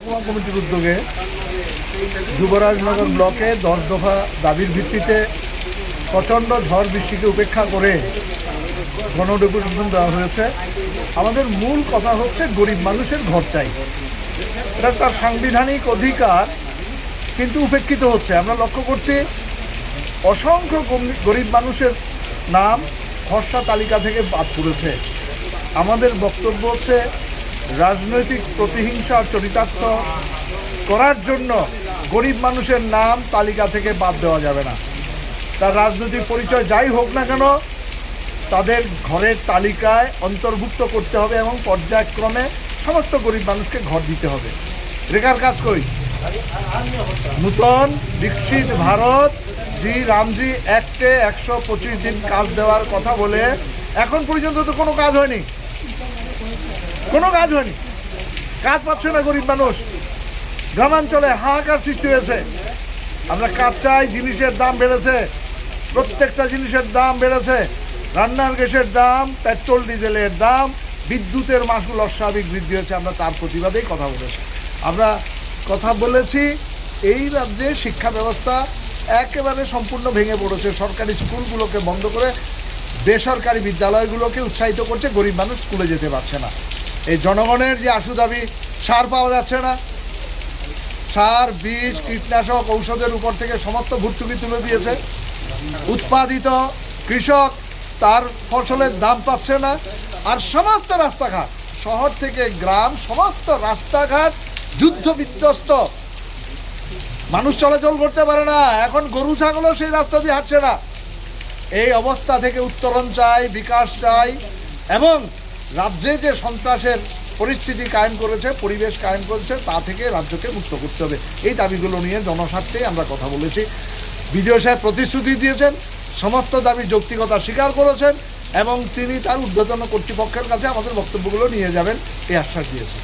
কমিটির উদ্যোগে যুবরাজনগর ব্লকে 10 দফা দাবির ভিত্তিতে প্রচণ্ড ঝড় বৃষ্টিকে উপেক্ষা করে গণডেপুটেশন দেওয়া হয়েছে। আমাদের মূল কথা হচ্ছে গরিব মানুষের ঘর চাই, এটা তার সাংবিধানিক অধিকার, কিন্তু উপেক্ষিত হচ্ছে। আমরা লক্ষ্য করছি অসংখ্য গরিব মানুষের নাম খসড়া তালিকা থেকে বাদ পড়েছে। আমাদের বক্তব্য হচ্ছে রাজনৈতিক প্রতিহিংসা আর চরিতার্থ করার জন্য গরিব মানুষের নাম তালিকা থেকে বাদ দেওয়া যাবে না। তার রাজনৈতিক পরিচয় যাই হোক না কেন, তাদের ঘরের তালিকায় অন্তর্ভুক্ত করতে হবে এবং পর্যায়ক্রমে সমস্ত গরিব মানুষকে ঘর দিতে হবে। রেখার কাজ করি নূতন বিকশিত ভারত রামজি অ্যাক্টে 125 দিন কাজ দেওয়ার কথা বলে এখন পর্যন্ত তো কোনো কাজ হয়নি, কাজ পাচ্ছে না গরিব মানুষ। গ্রামাঞ্চলে হাহাকার সৃষ্টি হয়েছে। আমরা কাজ চাই, জিনিসের দাম বেড়েছে, প্রত্যেকটা জিনিসের দাম বেড়েছে। রান্নার গ্যাসের দাম, পেট্রোল ডিজেলের দাম, বিদ্যুতের মাসুল অস্বাভাবিক বৃদ্ধি হয়েছে। আমরা তার প্রতিবাদেই কথা বলেছি। আমরা কথা বলেছি এই রাজ্যে শিক্ষা ব্যবস্থা একেবারে সম্পূর্ণ ভেঙে পড়েছে। সরকারি স্কুলগুলোকে বন্ধ করে বেসরকারি বিদ্যালয়গুলোকে উৎসাহিত করছে, গরিব মানুষ স্কুলে যেতে পারছে না। এই জনগণের যে আশু দাবি, সার পাওয়া যাচ্ছে না, সার, বীজ, কীটনাশক, ঔষধের উপর থেকে সমস্ত ভর্তুকি তুলে দিয়েছে। উৎপাদিত কৃষক তার ফসলের দাম পাচ্ছে না। আর সমস্ত রাস্তাঘাট, শহর থেকে গ্রাম, সমস্ত রাস্তাঘাট যুদ্ধ বিধ্বস্ত, মানুষ চলাচল করতে পারে না। এখন গরু ছাগলও সেই রাস্তা দিয়ে হাঁটছে না। এই অবস্থা থেকে উত্তরণ চাই, বিকাশ চাই, এবং রাজ্যে যে সন্ত্রাসের পরিস্থিতি কায়েম করেছে, পরিবেশ কায়েম করেছে, তা থেকে রাজ্যকে মুক্ত করতে হবে। এই দাবিগুলো নিয়ে জনস্বার্থেই আমরা কথা বলেছি। বিডিও সাহেব প্রতিশ্রুতি দিয়েছেন, সমস্ত দাবি যৌক্তিকতা স্বীকার করেছেন, এবং তিনি তার ঊর্ধ্বতন কর্তৃপক্ষের কাছে আমাদের বক্তব্যগুলো নিয়ে যাবেন এই আশ্বাস দিয়েছেন।